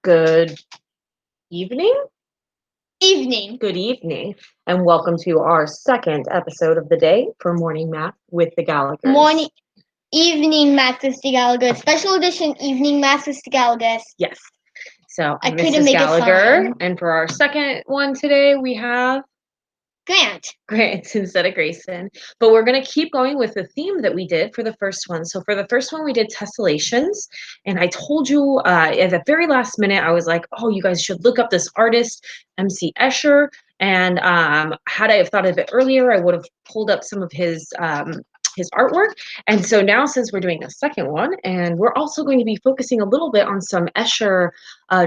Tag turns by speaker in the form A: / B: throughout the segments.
A: Good evening?
B: Evening.
A: Good evening, and welcome to our second episode of the day for Morning Math with the Gallaghers.
B: Evening Math with the Gallagher. Special edition Evening Math with the Gallagher.
A: Yes. So
B: I
A: I'm
B: couldn't
A: Mrs.
B: make it
A: Gallagher,
B: fun.
A: and for our second one today, we have
B: Grant.
A: Grant instead of Grayson. But we're going to keep going with the theme that we did for the first one. So for the first one, we did tessellations. And I told you at the very last minute, I was like, oh, you guys should look up this artist, MC Escher. And had I have thought of it earlier, I would have pulled up some of his artwork. And so now, since we're doing a second one, and we're also going to be focusing a little bit on some Escher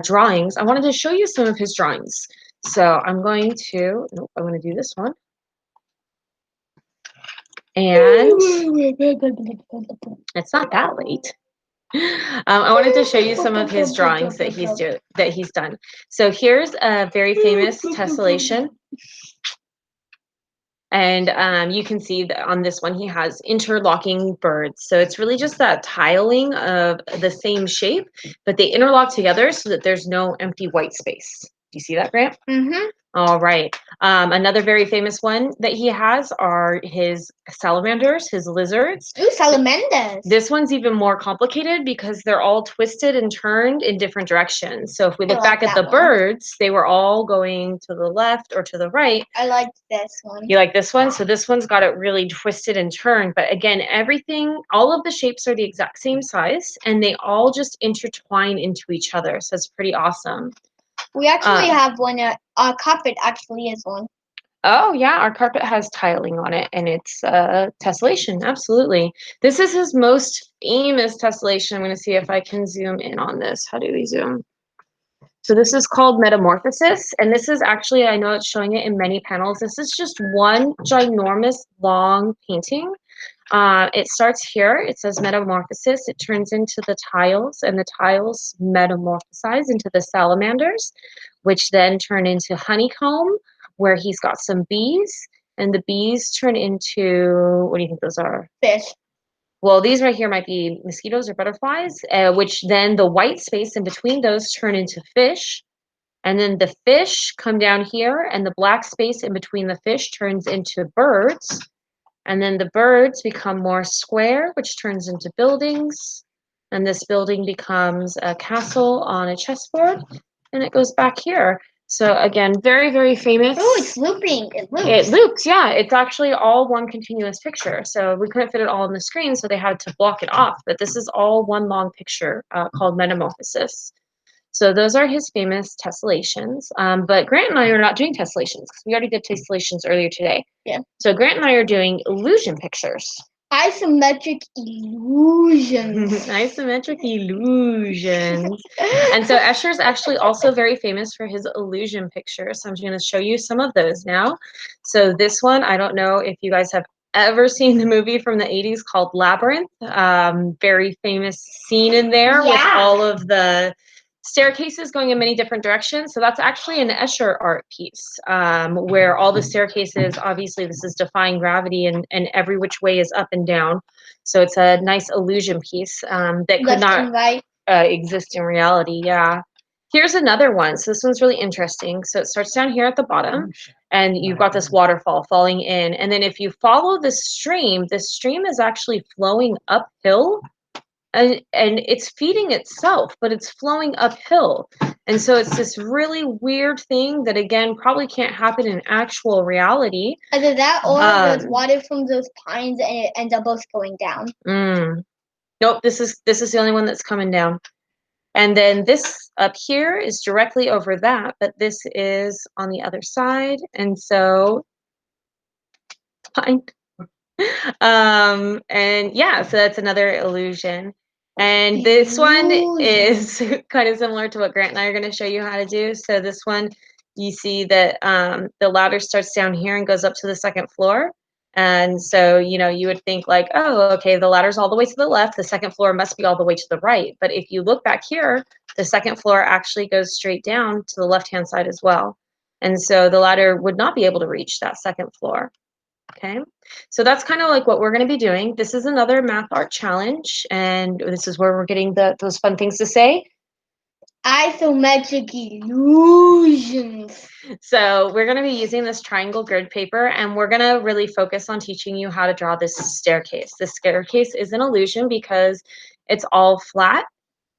A: drawings, I wanted to show you some of his drawings. So I'm going to do this one. And it's not that late. I wanted to show you some of his drawings that he's done. So here's a very famous tessellation. And you can see that on this one, he has interlocking birds. So it's really just that tiling of the same shape, but they interlock together so that there's no empty white space. Do you see that, Grant?
B: Mm-hmm.
A: All right. Another very famous one that he has are his salamanders, his lizards.
B: Ooh, salamanders.
A: This one's even more complicated because they're all twisted and turned in different directions. So if we look back at the birds, they were all going to the left or to the right.
B: I like this one.
A: You like this one? So this one's got it really twisted and turned. But again, all of the shapes are the exact same size, and they all just intertwine into each other. So it's pretty awesome.
B: We actually have one. Our carpet actually is one.
A: Oh, yeah, our carpet has tiling on it, and it's tessellation, absolutely. This is his most famous tessellation. I'm going to see if I can zoom in on this. How do we zoom? So this is called Metamorphosis, and this is actually, I know it's showing it in many panels, this is just one ginormous long painting. It starts here, it says Metamorphosis, it turns into the tiles, and the tiles metamorphosize into the salamanders, which then turn into honeycomb, where he's got some bees, and the bees turn into, what do you think those are?
B: Fish.
A: Well, these right here might be mosquitoes or butterflies, which then the white space in between those turn into fish. And then the fish come down here, and the black space in between the fish turns into birds. And then the birds become more square, which turns into buildings. And this building becomes a castle on a chessboard, and it goes back here. So again, very, very famous.
B: Oh, it's looping. It loops.
A: It loops, yeah. It's actually all one continuous picture. So we couldn't fit it all on the screen, so they had to block it off. But this is all one long picture called Metamorphosis. So those are his famous tessellations. But Grant and I are not doing tessellations because we already did tessellations earlier today.
B: Yeah.
A: So Grant and I are doing illusion pictures.
B: Isometric illusions.
A: Isometric illusions. And so Escher's actually also very famous for his illusion pictures. So I'm going to show you some of those now. So this one, I don't know if you guys have ever seen the movie from the 80s called Labyrinth. Very famous scene in there with all of the staircases going in many different directions. So that's actually an Escher art piece where all the staircases, obviously this is defying gravity and every which way is up and down. So it's a nice illusion piece that could not exist in reality. Yeah. Here's another one. So this one's really interesting. So it starts down here at the bottom, and you've got this waterfall falling in. And then if you follow this stream is actually flowing uphill. And it's feeding itself, but it's flowing uphill. And so it's this really weird thing that, again, probably can't happen in actual reality.
B: Either that or there's water from those pines and it ends up both going down.
A: Nope, this is the only one that's coming down. And then this up here is directly over that, but this is on the other side. And so, fine. And yeah, so that's another illusion. And this one is kind of similar to what Grant and I are going to show you how to do. So this one, you see that the ladder starts down here and goes up to the second floor. And so, you would think like, oh, okay, the ladder's all the way to the left. The second floor must be all the way to the right. But if you look back here, the second floor actually goes straight down to the left-hand side as well. And so the ladder would not be able to reach that second floor. Okay, so that's kind of like what we're going to be doing. This is another math art challenge, and this is where we're getting those fun things to say.
B: Isometric Illusions.
A: So we're going to be using this triangle grid paper, and we're going to really focus on teaching you how to draw this staircase. This staircase is an illusion because it's all flat,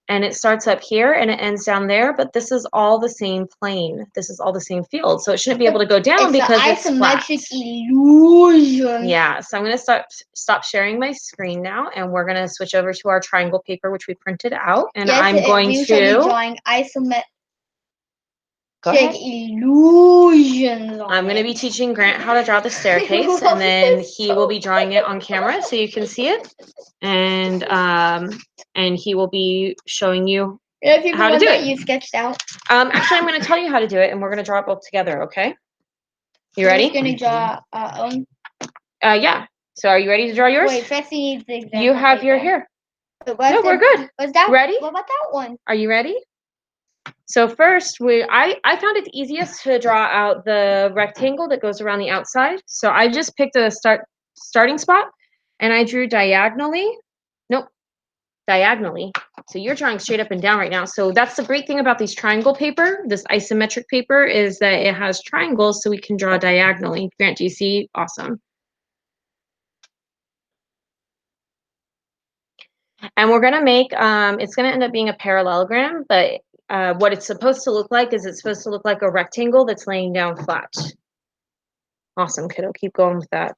A: and it starts up here and it ends down there, but this is all the same plane. This is all the same field, so it shouldn't be able to go down because it's flat.
B: Isometric Illusion.
A: Yeah, so I'm going to stop sharing my screen now, and we're going to switch over to our triangle paper, which we printed out, and I'm going
B: we shall be
A: to
B: drawing isometric
A: go ahead.
B: illusions.
A: I'm going to be teaching Grant how to draw the staircase, and then he will be drawing it on camera so you can see it, and he will be showing you how to do it.
B: You sketched out.
A: Actually, I'm going to tell you how to do it, and we're going to draw it both together. Okay? You ready?
B: We're going to draw our own.
A: Yeah. So are you ready to draw yours?
B: Wait, first you need the example.
A: You have your hair.
B: No,
A: we're good.
B: What's that?
A: Ready?
B: What about that one?
A: Are you ready? So first, I found it easiest to draw out the rectangle that goes around the outside. So I just picked a starting spot, and I drew diagonally. Nope, diagonally. So you're drawing straight up and down right now. So that's the great thing about these triangle paper, this isometric paper, is that it has triangles so we can draw diagonally. Grant, do you see? Awesome. And we're going to make, it's going to end up being a parallelogram, but what it's supposed to look like is it's supposed to look like a rectangle that's laying down flat. Awesome, kiddo. Keep going with that.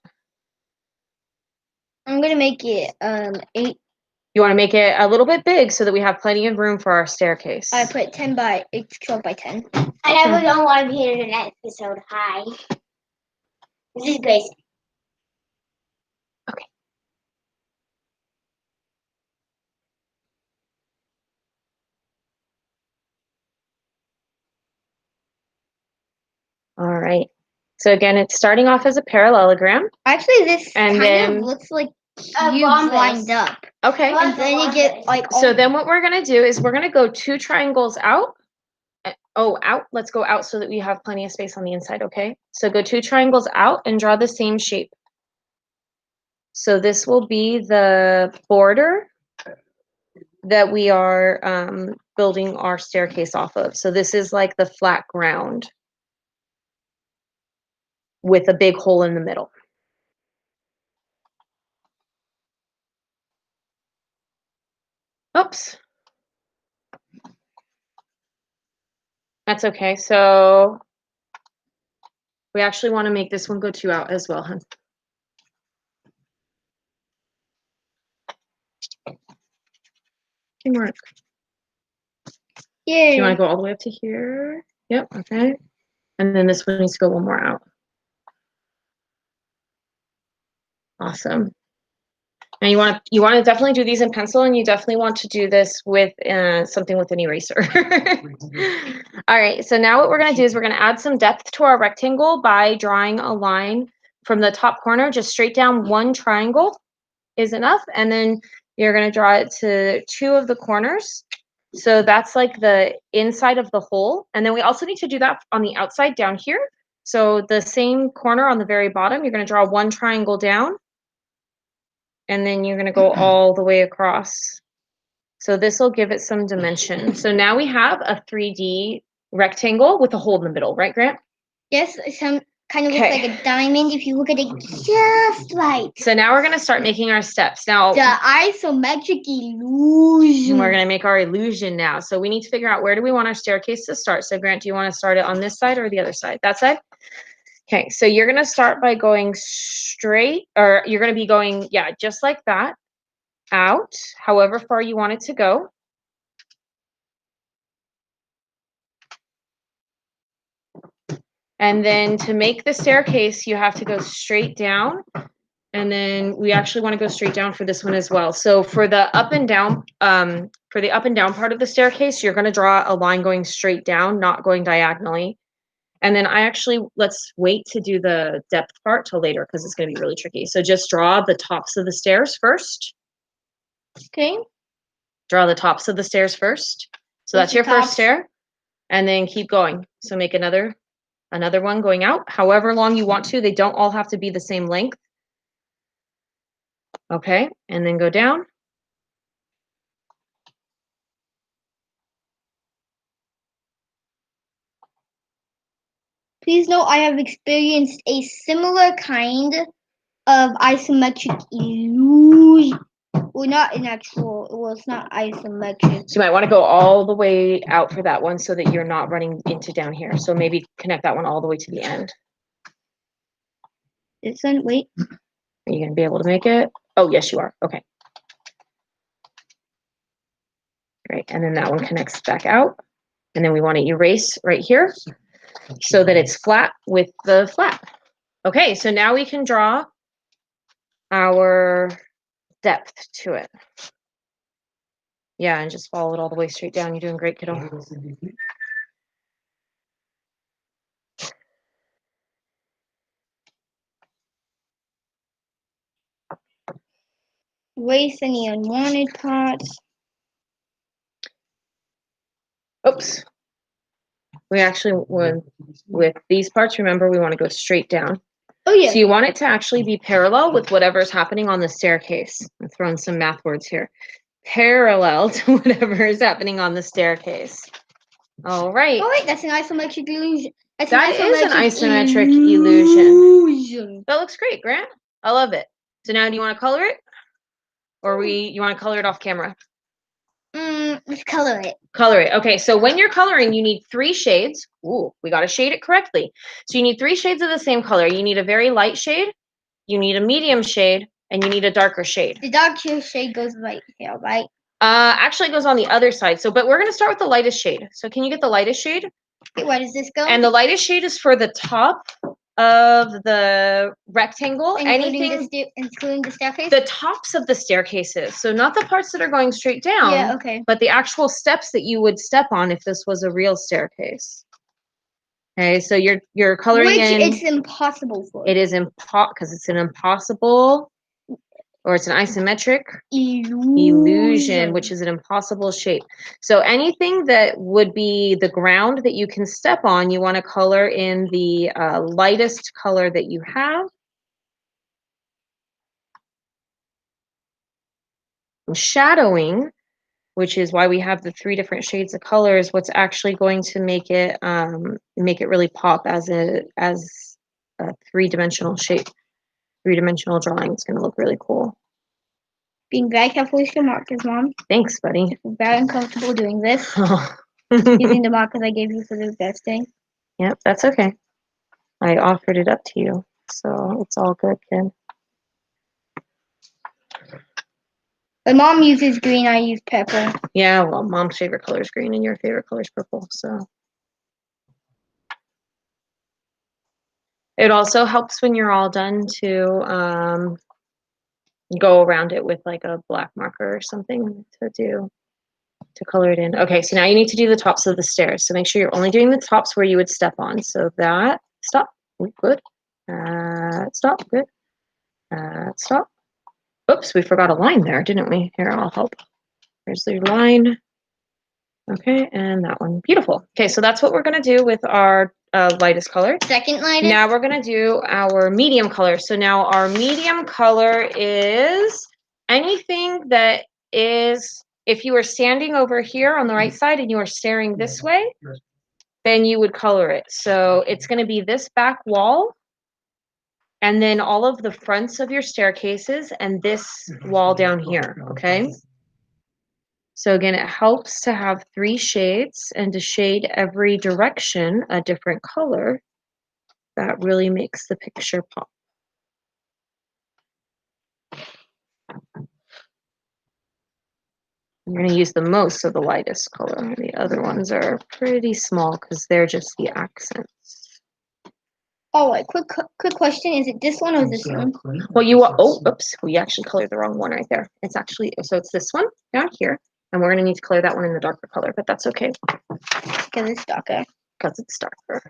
B: I'm going to make it 8.
A: You want to make it a little bit big so that we have plenty of room for our staircase.
B: I put 10 by 8, 12 by 10.
C: I never don't want to be in an episode. Hi. This is Grace.
A: Okay. All right. So again, it's starting off as a parallelogram.
B: Actually, this
A: and
B: kind of looks like cubes lined up.
A: Okay.
B: And then you get like
A: So then what we're going to do is we're going to go 2 triangles out. Oh, out. Let's go out so that we have plenty of space on the inside, okay? So go 2 triangles out and draw the same shape. So this will be the border that we are building our staircase off of. So this is like the flat ground with a big hole in the middle. Oops. That's okay. So we actually want to make this one go 2 out as well, huh? Teamwork.
B: yeah.
A: Do you want to go all the way up to here? Yep, okay. And then this one needs to go 1 more out. Awesome. And you want to definitely do these in pencil, and you definitely want to do this with something with an eraser. All right, so now what we're going to do is we're going to add some depth to our rectangle by drawing a line from the top corner, just straight down 1 triangle is enough, and then you're going to draw it to 2 of the corners. So that's like the inside of the hole, and then we also need to do that on the outside down here. So the same corner on the very bottom, you're going to draw 1 triangle down, and then you're going to go all the way across. So this will give it some dimension. So now we have a 3D rectangle with a hole in the middle, right, Grant?
B: Yes, some kind of looks like a diamond if you look at it just right.
A: So now we're going to start making our steps. Now,
B: the isometric illusion.
A: We're going to make our illusion now. So we need to figure out where do we want our staircase to start. So Grant, do you want to start it on this side or the other side? That side? Okay, so you're going to start by going straight, or you're going to be going, yeah, just like that, out, however far you want it to go. And then to make the staircase, you have to go straight down. And then we actually want to go straight down for this one as well. So for the up and down, part of the staircase, you're going to draw a line going straight down, not going diagonally. And then let's wait to do the depth part till later because it's going to be really tricky. So just draw the tops of the stairs first.
B: Okay.
A: Draw the tops of the stairs first. So that's your first stair. And then keep going. So make another one going out, however long you want to. They don't all have to be the same length. Okay, and then go down.
B: Please note I have experienced a similar kind of isometric illusion. Well, not an actual. Well, it's not isometric.
A: So you might want to go all the way out for that one so that you're not running into down here. So maybe connect that one all the way to the end.
B: This one, wait.
A: Are you going to be able to make it? Oh, yes, you are. Okay. Great. And then that one connects back out. And then we want to erase right here so that it's flat with the flat. Okay, so now we can draw our depth to it. Yeah, and just follow it all the way straight down. You're doing great, kiddo.
B: Erase any unwanted parts.
A: Oops. We actually, with these parts, remember, we want to go straight down.
B: Oh, yeah.
A: So you want it to actually be parallel with whatever's happening on the staircase. I'm throwing some math words here. Parallel to whatever is happening on the staircase. All right.
B: Oh, wait, that's an isometric illusion.
A: That is an isometric illusion. That looks great, Grant. I love it. So now do you want to color it? Or you want to color it off camera?
B: Let's color it.
A: Color it. Okay, so when you're coloring, you need 3 shades. Ooh, we got to shade it correctly. So you need 3 shades of the same color. You need a very light shade, you need a medium shade, and you need a darker shade.
B: The darker shade goes right here, right?
A: Actually, it goes on the other side. So, but we're going to start with the lightest shade. So can you get the lightest shade?
B: Okay, where does this go?
A: And the lightest shade is for the top of the rectangle.
B: Including the staircase?
A: The tops of the staircases. So not the parts that are going straight down.
B: Yeah, okay.
A: But the actual steps that you would step on if this was a real staircase. Okay, so you're coloring in.
B: Which it's impossible for.
A: It is because it's an impossible, or it's an isometric illusion, which is an impossible shape. So anything that would be the ground that you can step on, you want to color in the lightest color that you have. Shadowing, which is why we have the 3 different shades of color, is what's actually going to make it really pop as a 3-dimensional shape, 3-dimensional drawing. It's going to look really cool.
B: Being very careful with your markers, Mom.
A: Thanks, buddy.
B: I'm very uncomfortable doing this. Using the markers I gave you for the testing.
A: Yep, that's okay. I offered it up to you, so it's all good, kid.
B: But Mom uses green, I use purple.
A: Yeah, well, Mom's favorite color is green and your favorite color is purple, so. It also helps when you're all done to go around it with like a black marker or something to color it in. Okay, so now you need to do the tops of the stairs. So make sure you're only doing the tops where you would step on. So that, stop, good. Stop, good. Stop. Oops, we forgot a line there, didn't we? Here, I'll help. There's the line. Okay, and that one. Beautiful. Okay, so that's what we're going to do with our lightest color.
B: Second lightest?
A: Now we're going to do our medium color. So now our medium color is anything that is, if you were standing over here on the right side and you were staring this way, then you would color it. So it's going to be this back wall, and then all of the fronts of your staircases, and this wall down here, okay? So again, it helps to have 3 shades and to shade every direction a different color. That really makes the picture pop. I'm going to use the most of the lightest color. The other ones are pretty small because they're just the accents.
B: Oh, wait, quick question. Is it this one or this one?
A: Well, oops, we actually colored the wrong one right there. It's actually, so it's this one down here, and we're going to need to color that one in the darker color, but that's okay.
B: Because it's darker.
A: Because it's darker.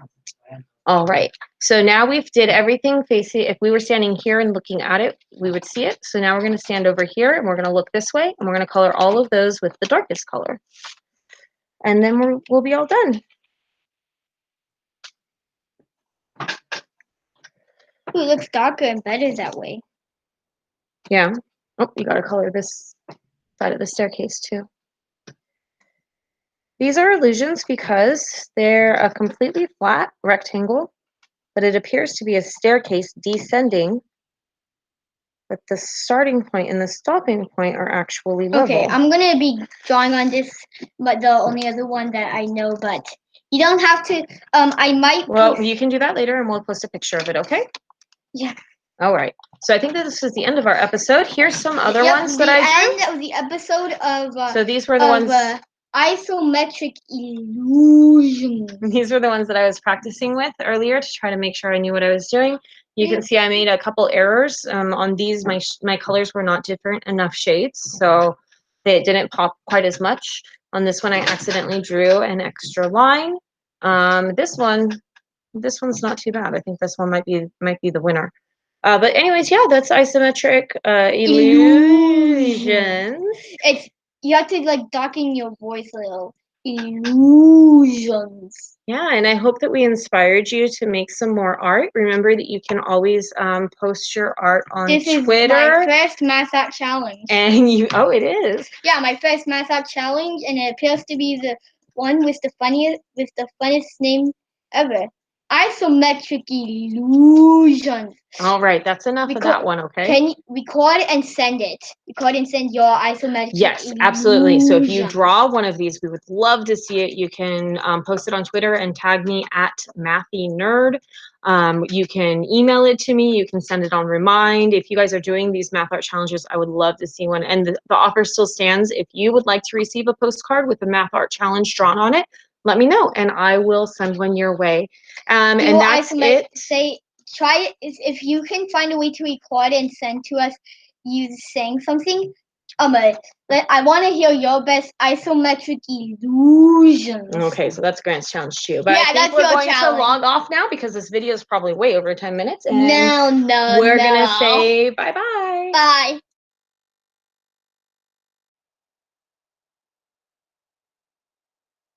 A: All right, so now we've did everything facing, if we were standing here and looking at it, we would see it. So now we're going to stand over here and we're going to look this way, and we're going to color all of those with the darkest color. And then we'll be all done.
B: Ooh, it looks darker and better that way.
A: Yeah. Oh, you got to color this side of the staircase too. These are illusions because they're a completely flat rectangle but it appears to be a staircase descending, but the starting point and the stopping point are actually level.
B: Okay, I'm gonna be drawing on this, but the only other one that I know, but you don't have to. I might.
A: Well, you can do that later, and we'll post a picture of it. Okay.
B: Yeah.
A: All right. So I think that this is the end of our episode. Here's some other ones that I drew.
B: The end of the episode of.
A: So these were the ones.
B: Isometric Illusions.
A: These were the ones that I was practicing with earlier to try to make sure I knew what I was doing. You can see I made a couple errors on these. My colors were not different enough shades, so they didn't pop quite as much. On this one, I accidentally drew an extra line. This one's not too bad. I think this one might be the winner. But anyways, yeah, that's Isometric Illusions.
B: You have to like darken your voice a little. Illusions.
A: Yeah, and I hope that we inspired you to make some more art. Remember that you can always post your art on Twitter.
B: This is my first math art challenge.
A: And it is.
B: Yeah, my first math art challenge, and it appears to be the one with the funniest name ever. Isometric Illusions.
A: All right, that's enough of that one, okay?
B: Can you record and send it? Record and send your isometric
A: Yes,
B: illusions.
A: absolutely. So if you draw one of these, we would love to see it. You can post it on Twitter and tag me at MathyNerd. You can email it to me. You can send it on Remind. If you guys are doing these math art challenges, I would love to see one. And the offer still stands. If you would like to receive a postcard with a math art challenge drawn on it, let me know, and I will send one your way. And that's it.
B: Try it if you can find a way to record and send to us you saying something. I want to hear your best isometric illusions.
A: Okay, so that's Grant's challenge too. But
B: yeah,
A: I think
B: that's
A: we're
B: your
A: going
B: challenge.
A: to log off now because this video is probably way over 10 minutes. And
B: no,
A: we're gonna say bye-bye.
B: Bye.